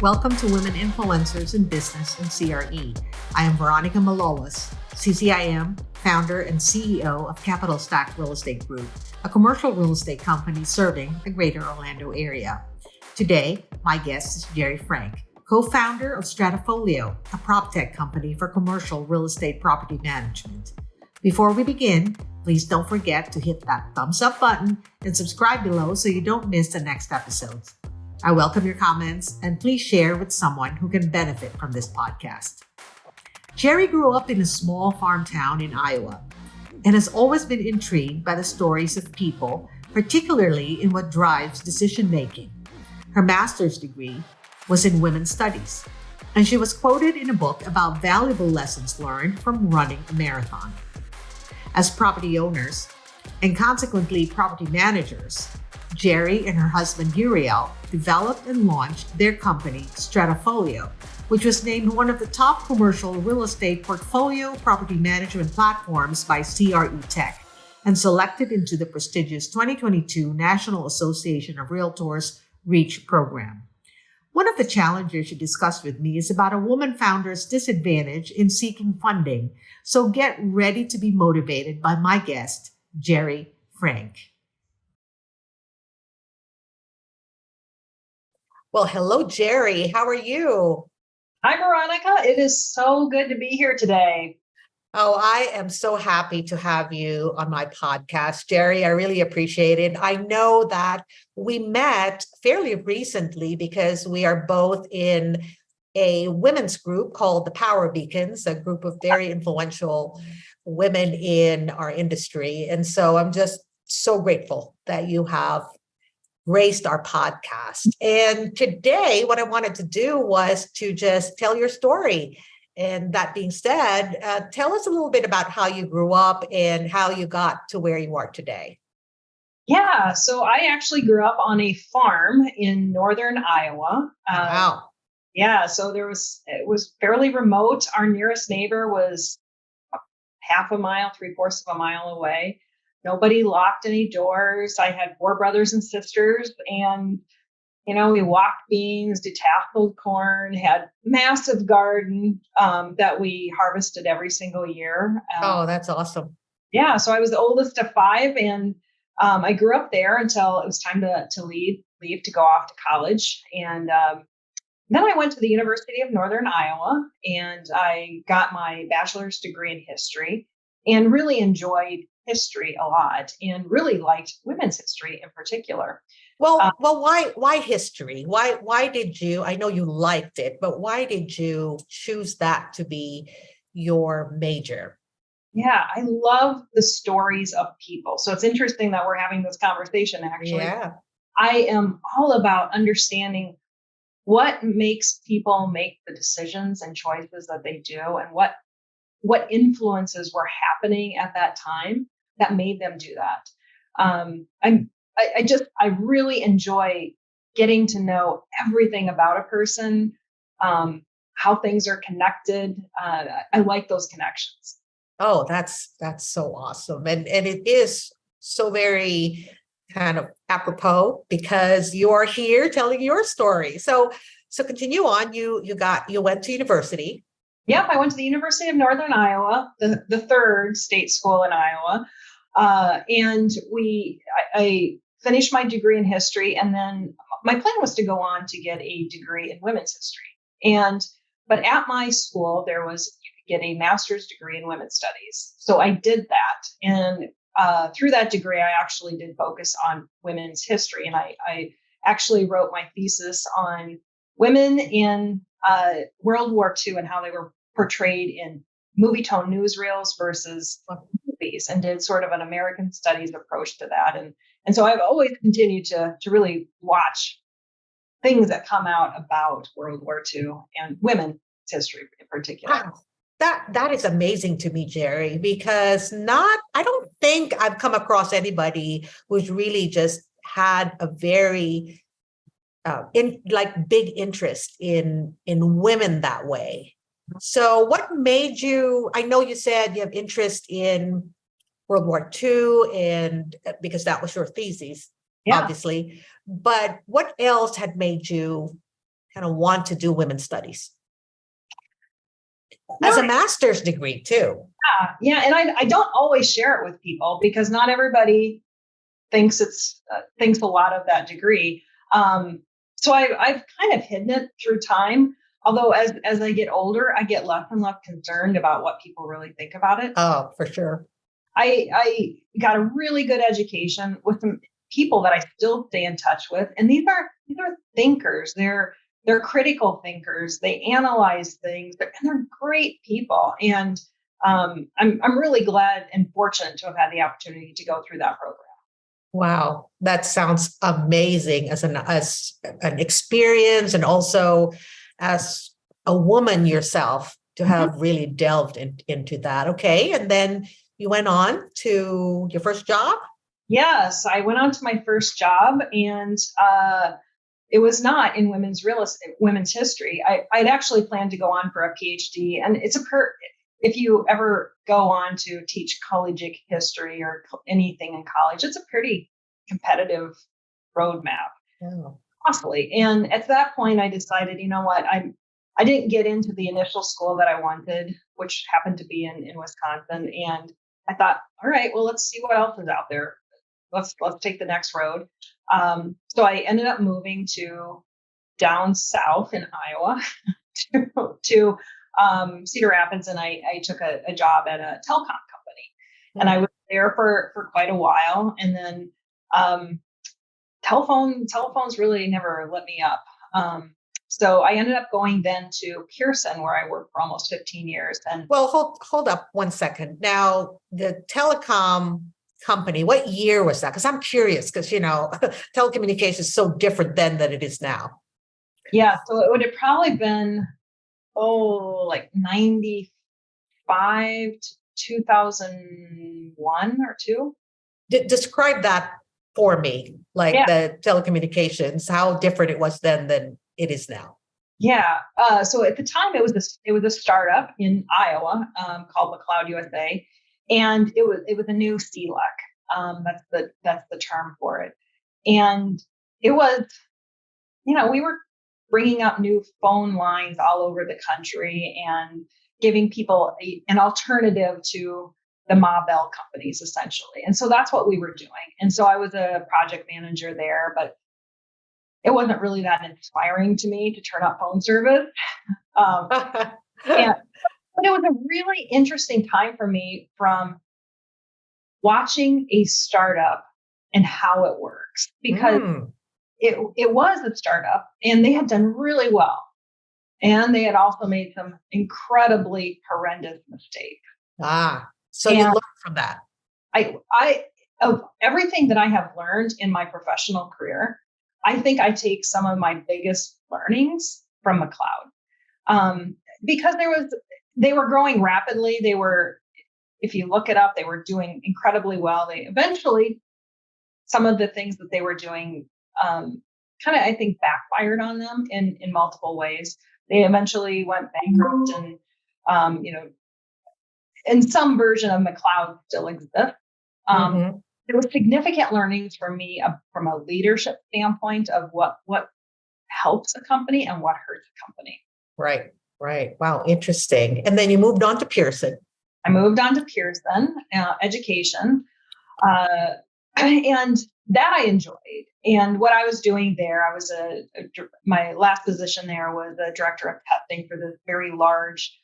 Welcome to Women Influencers in Business and CRE. I am Veronica Malolos, CCIM, founder and CEO of Capital Stack Real Estate Group, a commercial real estate company serving the greater Orlando area. Today, my guest is Jeri Frank, co-founder of Stratafolio, a proptech company for commercial real estate property management. Before we begin, please don't forget to hit that thumbs up button and subscribe below so you don't miss the next episode. I welcome your comments and please share with someone who can benefit from this podcast. Jeri grew up in a small farm town in Iowa and has always been intrigued by the stories of people, particularly in what drives decision-making. Her master's degree was in women's studies, and she was quoted in a book about valuable lessons learned from running a marathon. As property owners, and consequently property managers, Jeri and her husband Uriel developed and launched their company Stratafolio, which was named one of the top commercial real estate portfolio property management platforms by CRE Tech and selected into the prestigious 2022 National Association of Realtors REACH program. One of the challenges she discussed with me is about a woman founder's disadvantage in seeking funding. So get ready to be motivated by my guest, Jeri Frank. Well, hello, Jeri. How are you? Hi, Veronica. It is so good to be here today. Oh, I am so happy to have you on my podcast, Jeri. I really appreciate it. I know that we met fairly recently because we are both in a women's group called the Power Beacons, a group of very influential women in our industry. And so I'm just so grateful that you have graced our podcast. And today, what I wanted to do was to just tell your story. And that being said, tell us a little bit about how you grew up and how you got to where you are today. Yeah, so I actually grew up on a farm in northern Iowa. Wow. Yeah, so it was fairly remote. Our nearest neighbor was half a mile, 3/4 of a mile away. Nobody locked any doors. I had 4 brothers and sisters, and we walked beans, detackled corn, had massive garden that we harvested every single year. Oh, that's awesome. Yeah, so I was the oldest of 5, and I grew up there until it was time to leave to go off to college. And then I went to the University of Northern Iowa, and I got my bachelor's degree in history and really enjoyed history a lot and really liked women's history in particular. Well, why history? Why did you, I know you liked it, but why did you choose that to be your major? Yeah, I love the stories of people. So it's interesting that we're having this conversation, actually. Yeah. I am all about understanding what makes people make the decisions and choices that they do, and what influences were happening at that time that made them do that. I really enjoy getting to know everything about a person, how things are connected. I like those connections. Oh, that's so awesome. And it is so very kind of apropos because you're here telling your story. So continue on. You went to university. Yep, I went to the University of Northern Iowa, the third state school in Iowa. And I finished my degree in history, and then my plan was to go on to get a degree in women's history. But at my school, you could get a master's degree in women's studies. So I did that. And through that degree, I actually did focus on women's history. And I actually wrote my thesis on women in World War II and how they were portrayed in movie tone newsreels versus movies, and did sort of an American studies approach to that. And so I've always continued to really watch things that come out about World War II and women's history in particular. Wow. That is amazing to me, Jeri, because I don't think I've come across anybody who's really just had a very big interest in women that way. So what made you, I know you said you have interest in World War II and because that was your thesis, obviously, but what else had made you kind of want to do women's studies? No, As a master's degree too. yeah. And I don't always share it with people because not everybody thinks thinks a lot of that degree. So I've kind of hidden it through time. Although as I get older, I get less and less concerned about what people really think about it. Oh, for sure. I got a really good education with some people that I still stay in touch with, and these are thinkers. They're critical thinkers. They analyze things, and they're great people. And I'm really glad and fortunate to have had the opportunity to go through that program. Wow, that sounds amazing as an experience, and also as a woman yourself to have really delved into that. Okay, and then you went on to your first job? Yes, I went on to my first job, and it was not in women's history. I'd actually planned to go on for a PhD, and if you ever go on to teach collegiate history or anything in college, it's a pretty competitive roadmap, costly. And at that point, I decided, you know what, I didn't get into the initial school that I wanted, which happened to be in Wisconsin, and I thought, all right, well, let's see what else is out there. Let's take the next road. So I ended up moving to down south in Iowa to Cedar Rapids, and I took a job at a telecom company, and I was there for quite a while, and then telephones really never let me up. So I ended up going then to Pearson, where I worked for almost 15 years. And well, hold up one second. Now, the telecom company, what year was that? Because I'm curious, because telecommunications is so different then than it is now. Yeah, so it would have probably been like 95 to 2001 or two. Describe that for me, like the telecommunications, how different it was then than it is now. Yeah. So at the time, it was a startup in Iowa called McLeod USA, and it was a new CLEC. That's the term for it, and it was, we were bringing up new phone lines all over the country and giving people an alternative to the Ma Bell companies, essentially. And so that's what we were doing. And so I was a project manager there, but it wasn't really that inspiring to me to turn up phone service. But it was a really interesting time for me, from watching a startup and how it works, because it was a startup and they had done really well. And they had also made some incredibly horrendous mistakes. So you learned from that. Of everything that I have learned in my professional career, I think I take some of my biggest learnings from McLeod, because they were growing rapidly. They were, if you look it up, they were doing incredibly well. They eventually, some of the things that they were doing, kind of, I think, backfired on them in multiple ways. They eventually went bankrupt, and and some version of McLeod still exists. There was significant learnings for me from a leadership standpoint of what helps a company and what hurts a company. Right. Wow, interesting. And then you moved on to Pearson. I moved on to Pearson education, and that I enjoyed. And what I was doing there, I was my last position there was a director of testing for this very large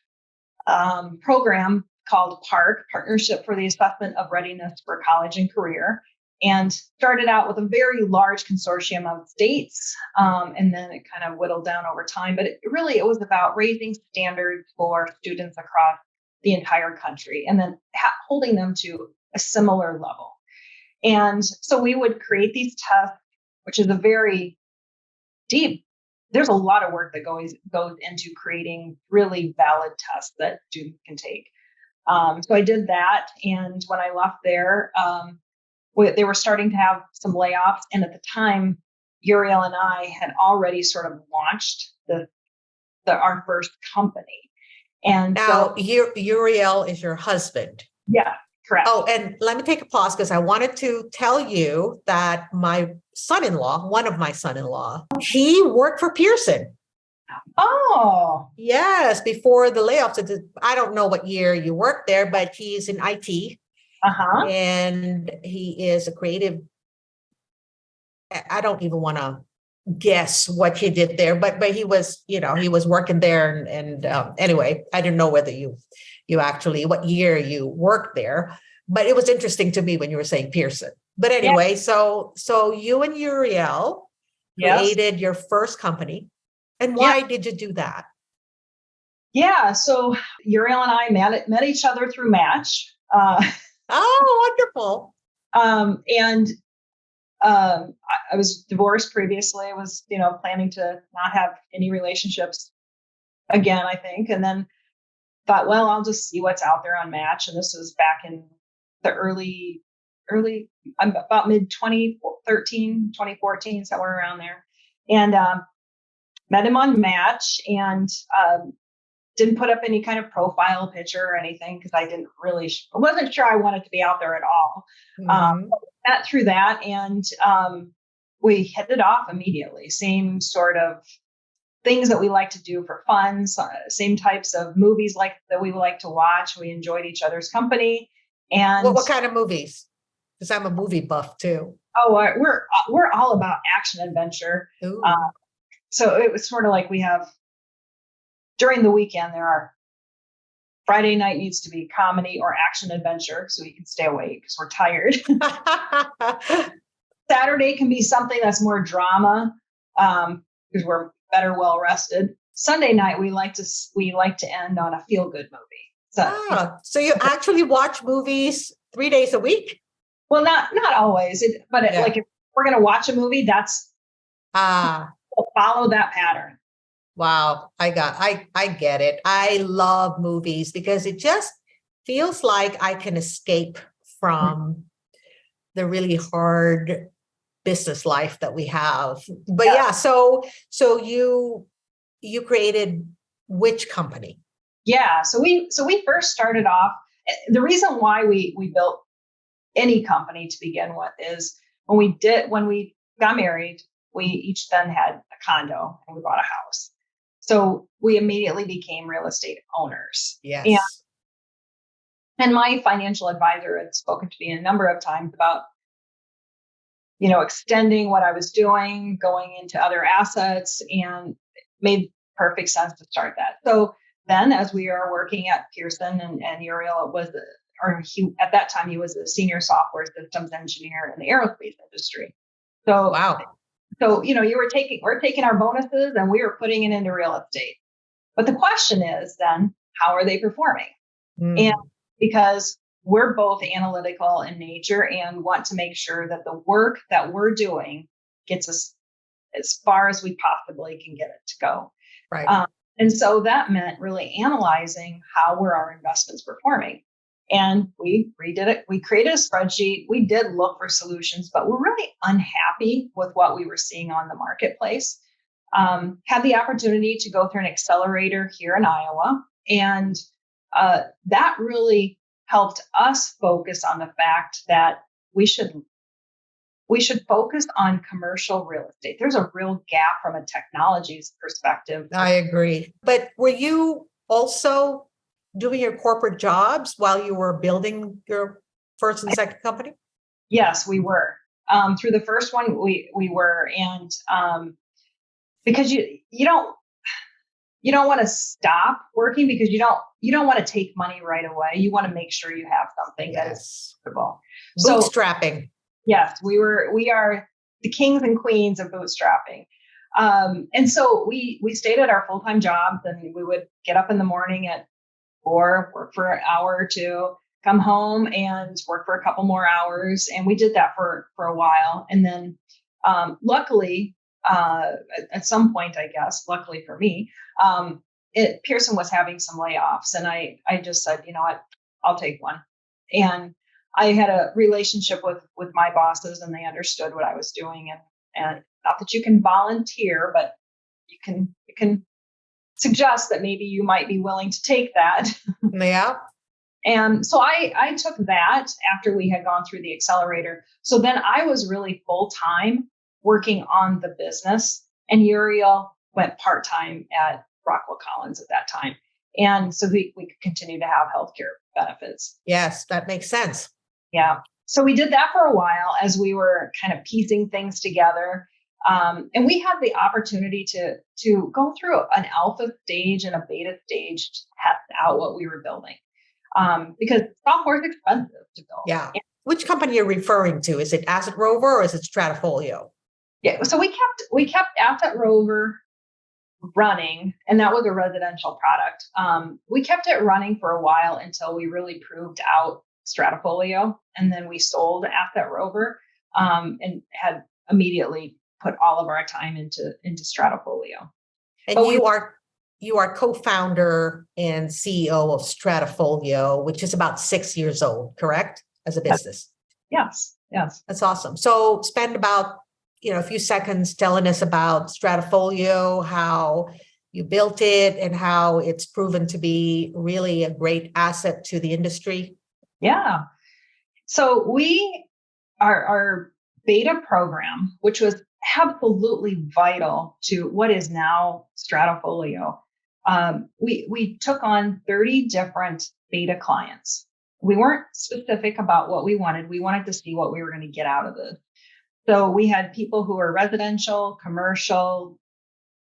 program called PARC, Partnership for the Assessment of Readiness for College and Career, and started out with a very large consortium of states, and then it kind of whittled down over time. But it was about raising standards for students across the entire country, and then holding them to a similar level. And so we would create these tests, which is a very deep. There's a lot of work that goes into creating really valid tests that students can take. So I did that. And when I left there, they were starting to have some layoffs. And at the time, Uriel and I had already sort of launched our first company. And now, Uriel is your husband. Yeah, correct. Oh, and let me take a pause, because I wanted to tell you that my son-in-law, one of my son-in-law, he worked for Pearson. Oh, Yes, before the layoffs. I don't know what year you worked there, but he's in IT uh-huh. and he is a creative. I don't even want to guess what he did there, but he was, he was working there. And anyway, I didn't know whether you actually what year you worked there, but it was interesting to me when you were saying Pearson. But Yeah. anyway, so you and Uriel Yes. created your first company, and Yeah. why did you do that? Yeah. So Uriel and I met each other through Match. Oh, wonderful. And I was divorced previously. I was, planning to not have any relationships again, I think. And then thought, well, I'll just see what's out there on Match. And this was back in the early, I'm about mid 2013, 2014, somewhere around there. And met him on Match and didn't put up any kind of profile picture or anything because I wasn't sure I wanted to be out there at all. Mm-hmm. Met through that and we hit it off immediately. Same sort of things that we like to do for fun, same types of movies like that we like to watch. We enjoyed each other's company. And What kind of movies? Because I'm a movie buff too. we're all about action adventure. Ooh. So it was sort of like we have during the weekend there are Friday night needs to be comedy or action adventure so we can stay awake because we're tired. Saturday can be something that's more drama because we're better well rested. Sunday night we like to end on a feel good movie. So you actually watch movies 3 days a week? Well, not always, like if we're gonna watch a movie, we'll follow that pattern. Wow. I get it. I love movies because it just feels like I can escape from the really hard business life that we have. But yeah, so you created which company? Yeah, so we first started off. The reason why we built any company to begin with is when we got married, we each then had a condo and we bought a house. So we immediately became real estate owners. Yes. And my financial advisor had spoken to me a number of times about, extending what I was doing, going into other assets, and made perfect sense to start that. So then as we are working at Pearson and Uriel at that time, he was a senior software systems engineer in the aerospace industry. So, wow. So, we're taking our bonuses and we were putting it into real estate. But the question is then, how are they performing? And because we're both analytical in nature and want to make sure that the work that we're doing gets us as far as we possibly can get it to go. Right. And so that meant really analyzing how were our investments performing. And we redid it. We created a spreadsheet. We did look for solutions, but we're really unhappy with what we were seeing on the marketplace. Had the opportunity to go through an accelerator here in Iowa. And that really helped us focus on the fact that we should focus on commercial real estate. There's a real gap from a technology's perspective. I agree. But were you also doing your corporate jobs while you were building your first and second company? Yes, we were. Through the first one, we were, and because you don't want to stop working because you don't want to take money right away. You want to make sure you have something that is comfortable. Bootstrapping. Yes, we are the kings and queens of bootstrapping. And so we stayed at our full-time jobs and we would get up in the morning at 4, work for an hour or two, come home and work for a couple more hours. And we did that for a while. And then luckily, at some point, I guess, luckily for me, Pearson was having some layoffs. And I just said, you know what, I'll take one. And I had a relationship with my bosses and they understood what I was doing. And not that you can volunteer, but you can suggest that maybe you might be willing to take that. Yeah. And so I took that after we had gone through the accelerator. So then I was really full time working on the business, and Uriel went part-time at Rockwell Collins at that time. And so we could continue to have healthcare benefits. Yes, that makes sense. Yeah. So we did that for a while as we were kind of piecing things together. And we had the opportunity to go through an alpha stage and a beta stage to test out what we were building. Because software is expensive to build. Yeah. Which company are you referring to? Is it Asset Rover or is it Stratafolio? Yeah. So we kept Asset Rover running, and that was a residential product. We kept it running for a while until we really proved out Stratafolio, and then we sold Asset Rover, and had immediately put all of our time into Stratafolio. And you are co-founder and CEO of Stratafolio, which is about 6 years old, correct? As a business. Yes. That's awesome. So spend about a few seconds telling us about Stratafolio, how you built it, and how it's proven to be really a great asset to the industry. Yeah. So our beta program, which was absolutely vital to what is now Stratafolio, we took on 30 different beta clients. We weren't specific about what we wanted. We wanted to see what we were going to get out of this. So we had people who were residential, commercial,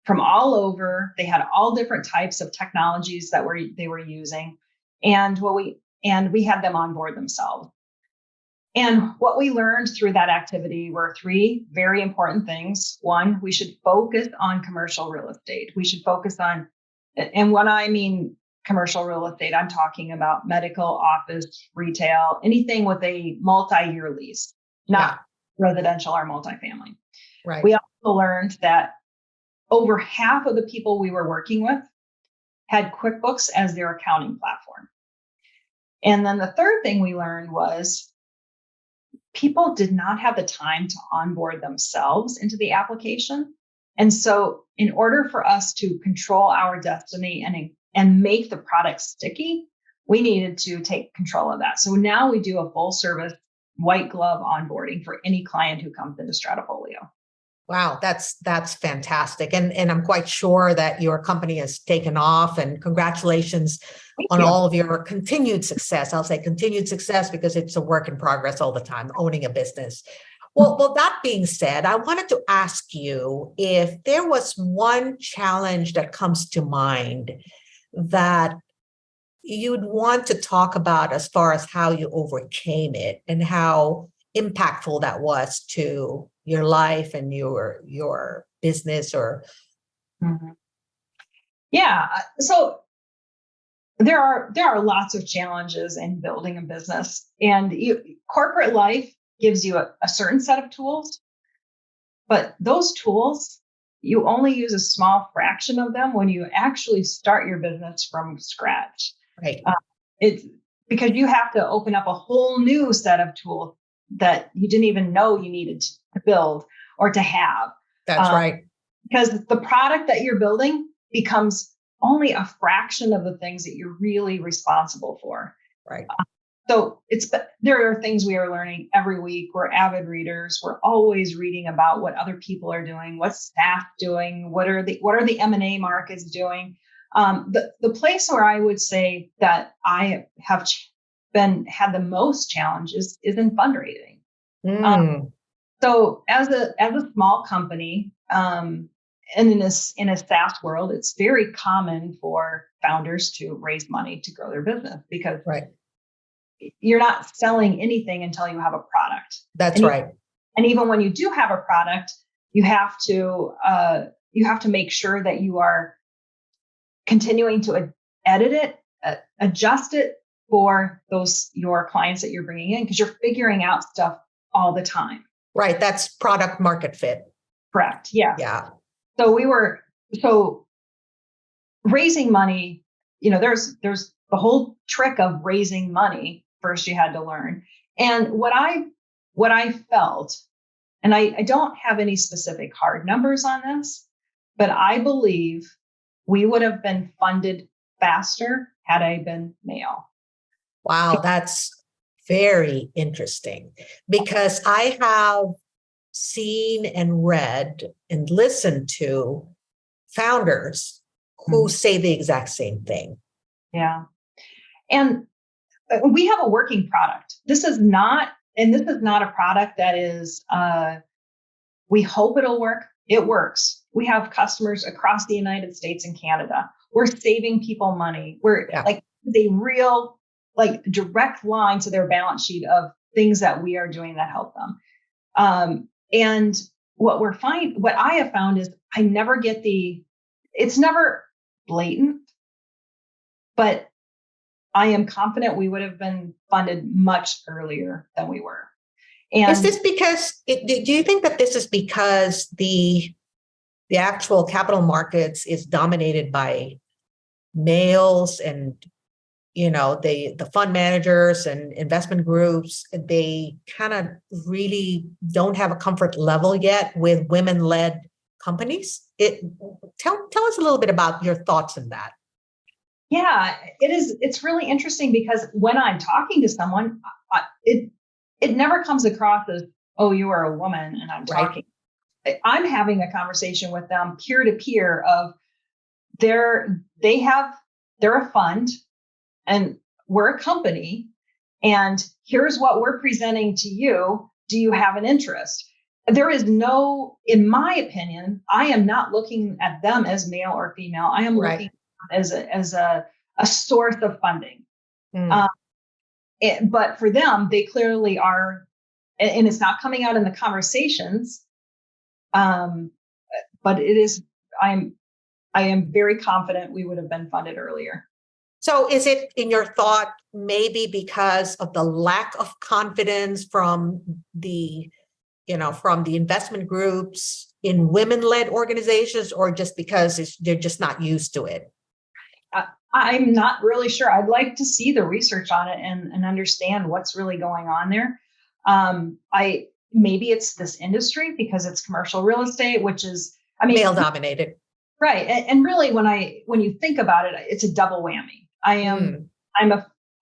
from all over. They had all different types of technologies that they were using, and we had them onboard themselves. And what we learned through that activity were 3 very important things. One, we should focus on commercial real estate. We should focus on, and when I mean commercial real estate, I'm talking about medical, office, retail, anything with a multi-year lease, not residential or multifamily. Right. We also learned that over half of the people we were working with had QuickBooks as their accounting platform. And then the third thing we learned was people did not have the time to onboard themselves into the application. And so in order for us to control our destiny and make the product sticky, we needed to take control of that. So now we do a full service white glove onboarding for any client who comes into Stratafolio. Wow, that's fantastic. And I'm quite sure that your company has taken off, and congratulations on all of your continued success. I'll say continued success because it's a work in progress all the time, owning a business. Well, that being said, I wanted to ask you if there was one challenge that comes to mind that you'd want to talk about as far as how you overcame it and how impactful that was to your life and your business or. Mm-hmm. Yeah. So there are lots of challenges in building a business, and corporate life gives you a certain set of tools, but those tools, you only use a small fraction of them when you actually start your business from scratch. Right. It's because you have to open up a whole new set of tools that you didn't even know you needed to build or to have. That's right. Because the product that you're building becomes only a fraction of the things that you're really responsible for. Right. So there are things we are learning every week. We're avid readers. We're always reading about what other people are doing, what's staff doing, what are the M&A markets doing. The place where I would say that I have had the most challenges is in fundraising. So as a small company, and in a SaaS world, it's very common for founders to raise money to grow their business because you're not selling anything until you have a product. That's right. And even when you do have a product, you have to make sure that you are continuing to edit it, adjust it for your clients that you're bringing in, because you're figuring out stuff all the time. Right. That's product market fit. Correct. Yeah. Yeah. So raising money, there's the whole trick of raising money. First, you had to learn. And what I felt, and I don't have any specific hard numbers on this, but I believe we would have been funded faster had I been male. Wow, that's very interesting, because I have seen and read and listened to founders who say the exact same thing. Yeah. And we have a working product. This is not a product that is, we hope it'll work. It works. We have customers across the United States and Canada. We're saving people money. We're like a real, like direct line to their balance sheet of things that we are doing that help them. And what I have found is I never get it's never blatant, but I am confident we would have been funded much earlier than we were. And is this because, do you think that this is because the actual capital markets is dominated by males, and, the fund managers and investment groups, they kind of really don't have a comfort level yet with women-led companies? Tell us a little bit about your thoughts on that. Yeah, it is. It's really interesting because when I'm talking to someone, it never comes across as, oh, you are a woman and I'm talking. I'm having a conversation with them peer to peer of they're a fund and we're a company, and here's what we're presenting to you. Do you have an interest? There is no, in my opinion, I am not looking at them as male or female. I am looking as a source of funding. But for them, they clearly are, and it's not coming out in the conversations. But it is, I am very confident we would have been funded earlier. So is it, in your thought, maybe because of the lack of confidence from the investment groups in women-led organizations, or just because they're just not used to it? I'm not really sure. I'd like to see the research on it and understand what's really going on there. Maybe it's this industry because it's commercial real estate, which is, male dominated. Right. And really, when you think about it, it's a double whammy. I'm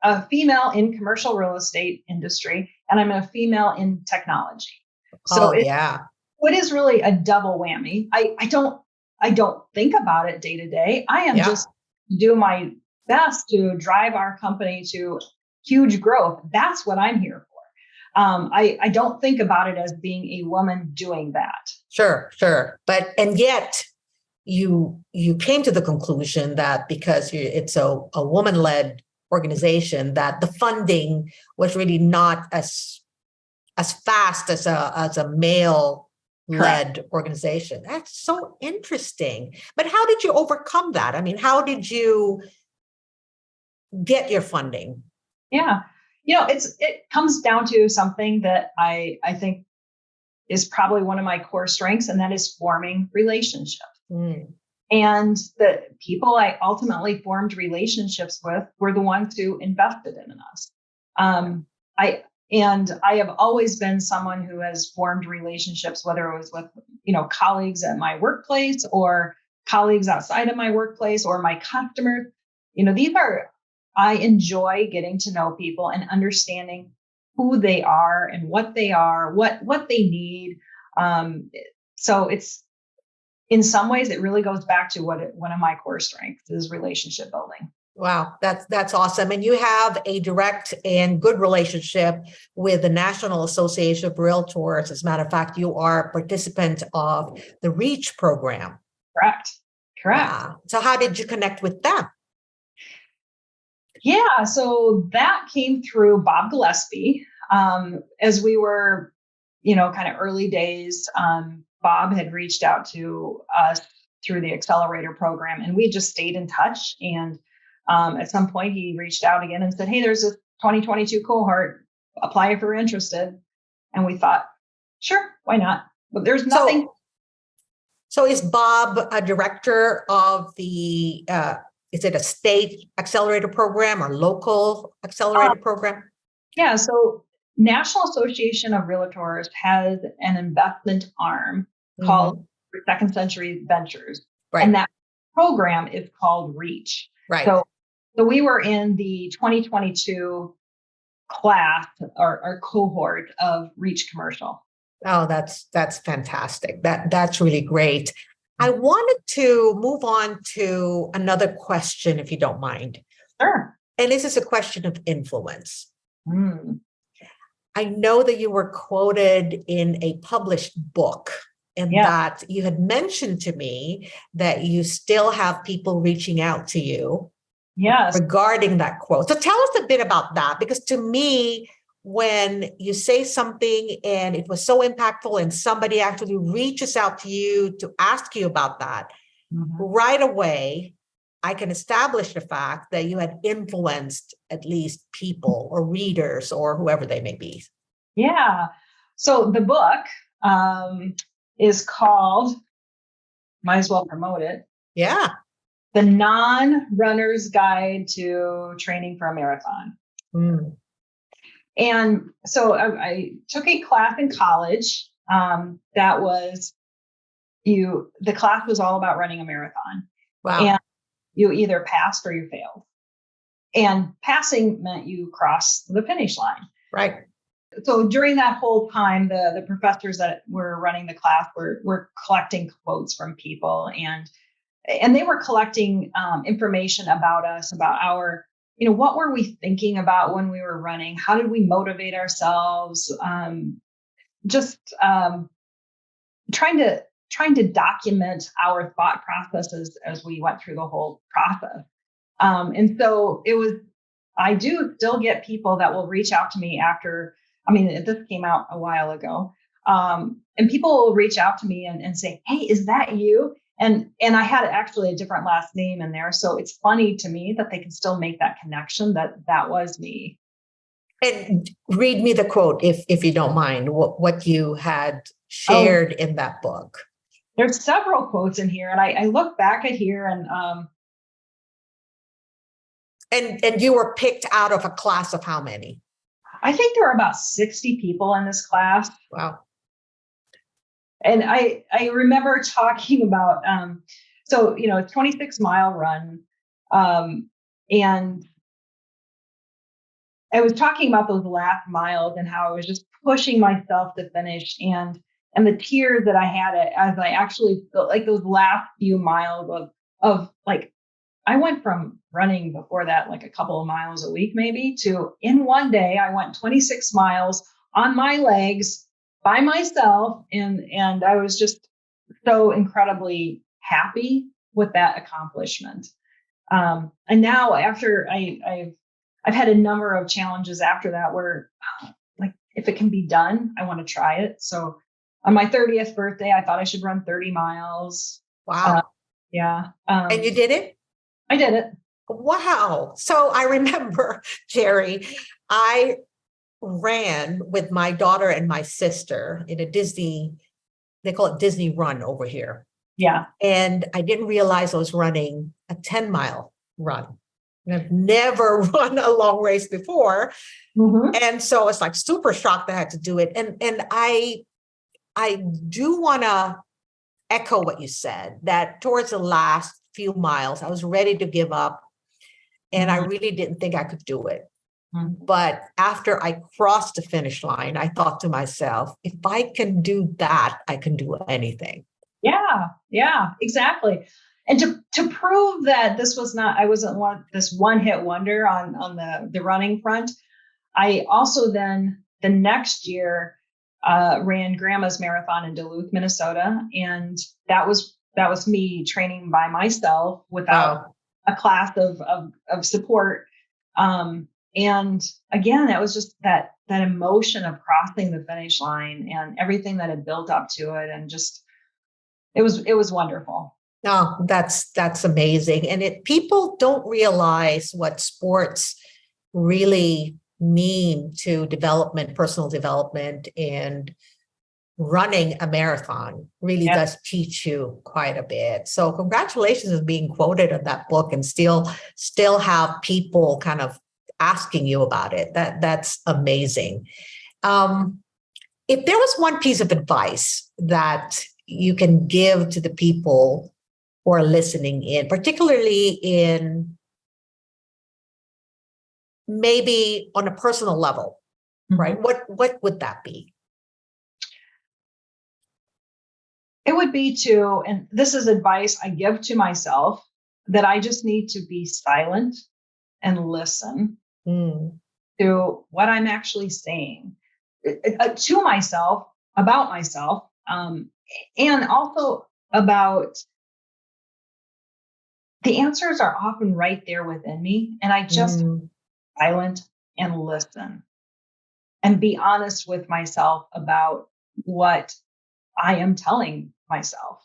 a female in commercial real estate industry, and I'm a female in technology. So what is really a double whammy? I don't think about it day to day. I am just do my best to drive our company to huge growth. That's what I'm here for. I don't think about it as being a woman doing that. Sure. And yet you came to the conclusion that because it's a woman-led organization, that the funding was really not as fast as a male-led organization. That's so interesting. But how did you overcome that? How did you get your funding? Yeah. It comes down to something that I think is probably one of my core strengths, and that is forming relationships. And the people I ultimately formed relationships with were the ones who invested in us. I have always been someone who has formed relationships, whether it was with, colleagues at my workplace or colleagues outside of my workplace or my customers. I enjoy getting to know people and understanding who they are and what they are, what they need. So it's, in some ways, it really goes back to one of my core strengths is relationship building. Wow, that's awesome. And you have a direct and good relationship with the National Association of Realtors. As a matter of fact, you are a participant of the REACH program. Correct. So how did you connect with them? Yeah, so that came through Bob Gillespie. As we were, kind of early days, Bob had reached out to us through the accelerator program, and we just stayed in touch. And at some point, he reached out again and said, "Hey, there's a 2022 cohort. Apply if you're interested." And we thought, sure, why not? But there's nothing. So is Bob a director of the, is it a state accelerator program or local accelerator program? Yeah, so National Association of Realtors has an investment arm called Second Century Ventures. Right. And that program is called REACH. Right. So we were in the 2022 class or cohort of REACH Commercial. Oh, that's fantastic. That's really great. I wanted to move on to another question, if you don't mind. Sure. And this is a question of influence. Mm. I know that you were quoted in a published book, and Yeah. that you had mentioned to me that you still have people reaching out to you Yes. regarding that quote. So tell us a bit about that, because to me, when you say something and it was so impactful and somebody actually reaches out to you to ask you about that, right away, I can establish the fact that you had influenced at least people or readers or whoever they may be. Yeah. So the book is called, might as well promote it, Yeah. The Non-Runner's Guide to Training for a Marathon. Mm. And so I took a class in college that was the class was all about running a marathon. Wow. And you either passed or you failed. And passing meant you crossed the finish line. Right. So during that whole time, the professors that were running the class were collecting quotes from people, and they were collecting information about us, about our, what were we thinking about when we were running? How did we motivate ourselves? Trying to document our thought processes as we went through the whole process. And so I do still get people that will reach out to me after, this came out a while ago. And people will reach out to me and say, "Hey, is that you?" And I had actually a different last name in there. So it's funny to me that they can still make that connection that was me. And read me the quote, if you don't mind, what you had shared in that book. There's several quotes in here, and I look back at here and you were picked out of a class of how many? I think there were about 60 people in this class. Wow. And I remember talking about, a 26-mile run. And I was talking about those last miles and how I was just pushing myself to finish, and the tears that I had as I actually felt like those last few miles of like, I went from running before that, like a couple of miles a week, maybe, to in one day, I went 26 miles on my legs by myself. And I was just so incredibly happy with that accomplishment. And now after I've had a number of challenges after that where like, if it can be done, I want to try it. So on my 30th birthday, I thought I should run 30 miles. Wow. Yeah. And you did it? I did it. Wow. So I remember, Jeri, I ran with my daughter and my sister in a Disney, they call it Disney Run over here. Yeah. And I didn't realize I was running a 10-mile run. And I've never run a long race before. Mm-hmm. And so it's like super shocked that I had to do it. And I do want to echo what you said, that towards the last few miles, I was ready to give up. And I really didn't think I could do it. But after I crossed the finish line, I thought to myself, if I can do that, I can do anything. Yeah, exactly. And to prove that I wasn't this one-hit wonder on the running front, I also then the next year ran Grandma's Marathon in Duluth, Minnesota. And that was me training by myself without a class of support. And again, that was just that emotion of crossing the finish line and everything that had built up to it. And just, it was wonderful. No, that's amazing. And people don't realize what sports really mean to development, personal development, and running a marathon really does teach you quite a bit. So congratulations on being quoted in that book and still have people kind of asking you about it. That's amazing. If there was one piece of advice that you can give to the people who are listening in, particularly in maybe on a personal level, right? What would that be? It would be to, and this is advice I give to myself, that I just need to be silent and listen Mm, to what I'm actually saying to myself, about myself, and also about the answers are often right there within me. And I just mm. silent and listen and be honest with myself about what I am telling myself.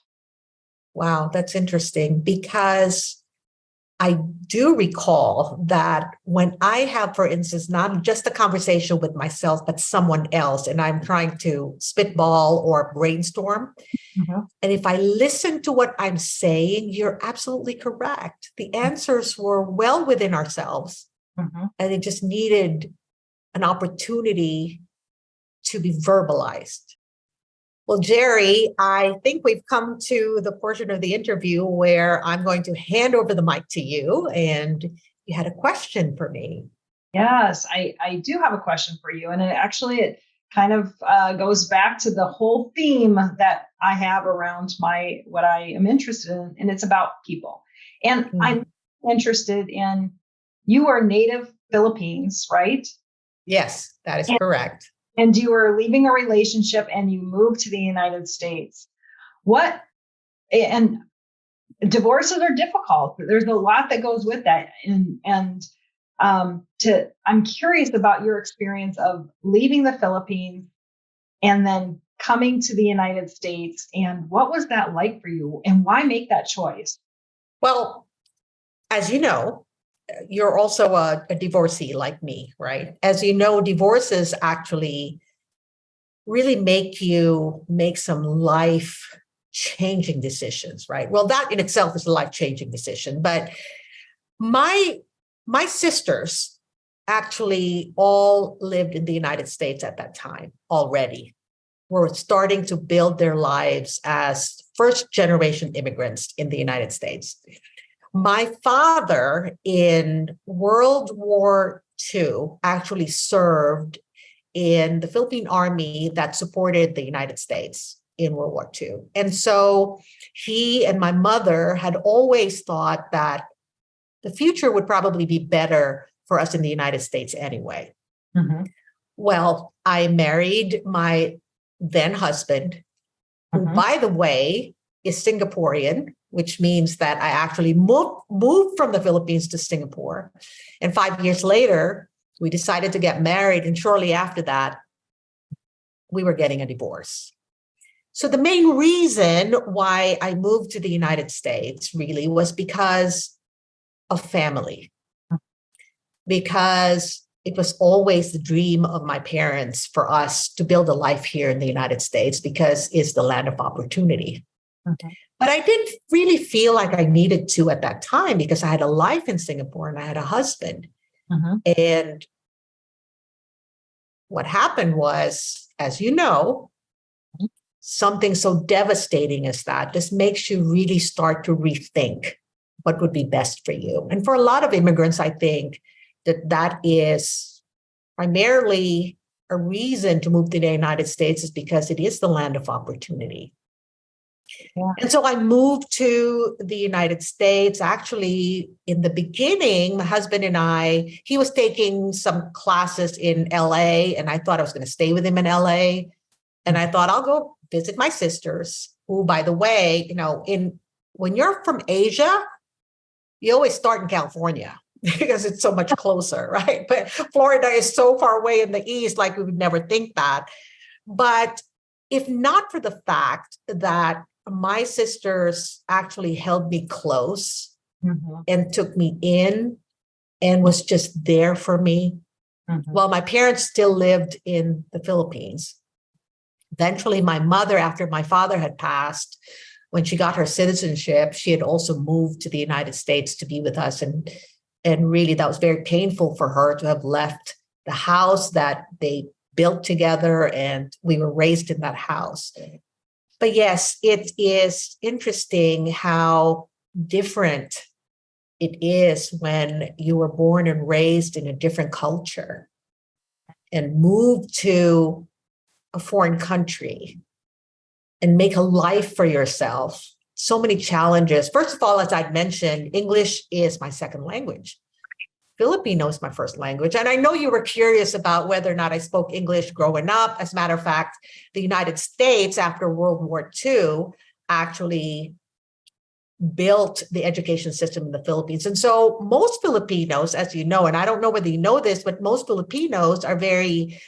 Wow, that's interesting because I do recall that when I have, for instance, not just a conversation with myself, but someone else, and I'm trying to spitball or brainstorm. Mhm. And if I listen to what I'm saying, you're absolutely correct. The answers were well within ourselves, Mhm. and it just needed an opportunity to be verbalized. Well, Jeri, I think we've come to the portion of the interview where I'm going to hand over the mic to you. And you had a question for me. Yes, I do have a question for you. And it kind of goes back to the whole theme that I have around what I am interested in, and it's about people. And I'm Mhm. interested in, you are native Philippines, right? Yes, that is And, correct. and you are leaving a relationship and you move to the United States. What, and divorces are difficult. There's a lot that goes with that. I'm curious about your experience of leaving the Philippines and then coming to the United States, and what was that like for you, and why make that choice? Well, as you know, you're also a divorcee like me, right? As you know, divorces actually really make you make some life changing decisions, right? Well, that in itself is a life changing decision, but my my sisters actually all lived in the United States at that time already. Were starting to build their lives as first generation immigrants in the United States. My father in World War II actually served in the Philippine Army that supported the United States in World War II. And so he and my mother had always thought that the future would probably be better for us in the United States anyway. Mhm. Well, I married my then husband, who, Mhm. by the way, is Singaporean, which means that I actually moved from the Philippines to Singapore. And 5 years later, we decided to get married. And shortly after that, we were getting a divorce. So the main reason why I moved to the United States really was because of family, because it was always the dream of my parents for us to build a life here in the United States because it's the land of opportunity. Mhm. But I didn't really feel like I needed to at that time because I had a life in Singapore and I had a husband. Mhm. And what happened was, as you know, something so devastating as that just makes you really start to rethink what would be best for you. And for a lot of immigrants, I think that is primarily a reason to move to the United States is because it is the land of opportunity. Yeah. And so I moved to the United States. Actually, in the beginning, my husband and I, he was taking some classes in LA, and I thought I was going to stay with him in LA. And I thought I'll go visit my sisters, who, by the way, when you're from Asia, you always start in California because it's so much closer, right? But Florida is so far away in the east, like we would never think that. But if not for the fact that my sisters actually held me close Mhm. and took me in and was just there for me, Mhm. while my parents still lived in the Philippines. Eventually, my mother, after my father had passed, when she got her citizenship, she had also moved to the United States to be with us. And really, that was very painful for her to have left the house that they built together, and we were raised in that house. But yes, it is interesting how different it is when you were born and raised in a different culture and moved to a foreign country. and make a life for yourself. So many challenges. First of all, as I'd mentioned, English is my second language. Filipino is my first language. And I know you were curious about whether or not I spoke English growing up. As a matter of fact, the United States, after World War II, actually built the education system in the Philippines. And so most Filipinos, as you know, and I don't know whether you know this, but most Filipinos are very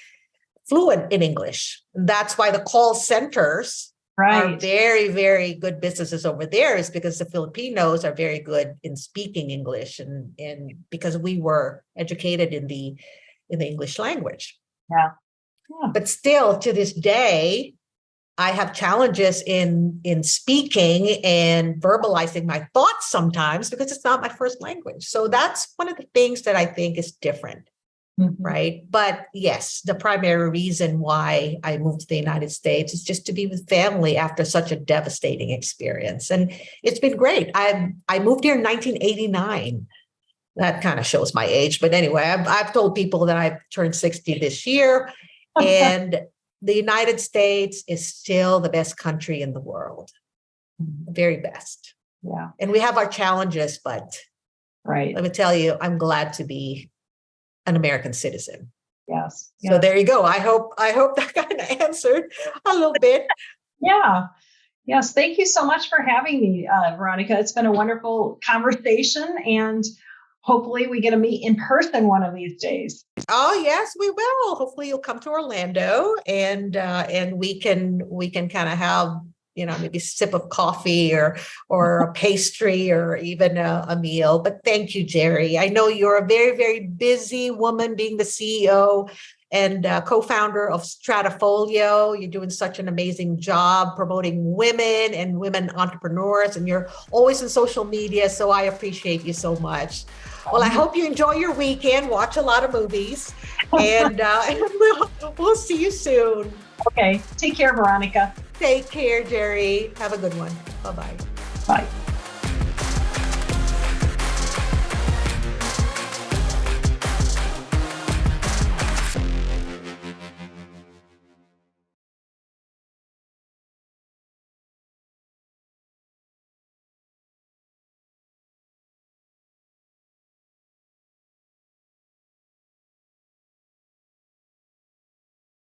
fluent in English. That's why the call centers are very, very good businesses over there, is because the Filipinos are very good in speaking English, and because we were educated in the English language. Yeah. But still, to this day, I have challenges in speaking and verbalizing my thoughts sometimes because it's not my first language. So that's one of the things that I think is different. Right. But yes, the primary reason why I moved to the United States is just to be with family after such a devastating experience. And it's been great. I moved here in 1989. That kind of shows my age. But anyway, I've told people that I've turned 60 this year. And the United States is still the best country in the world. The very best. Yeah. And we have our challenges, but let me tell you, I'm glad to be an American citizen. Yes. So there you go. I hope that kind of answered a little bit. Yeah. Yes. Thank you so much for having me, Veronica. It's been a wonderful conversation, and hopefully we get to meet in person one of these days. Oh yes, we will. Hopefully you'll come to Orlando, and we can kind of have, maybe a sip of coffee or a pastry or even a meal. But thank you, Jeri. I know you're a very, very busy woman, being the CEO and co-founder of Stratafolio. You're doing such an amazing job promoting women and women entrepreneurs, and you're always in social media. So I appreciate you so much. Well, I hope you enjoy your weekend, watch a lot of movies, and we'll see you soon. Okay. Take care, Veronica. Take care, Jeri. Have a good one. Bye-bye. Bye.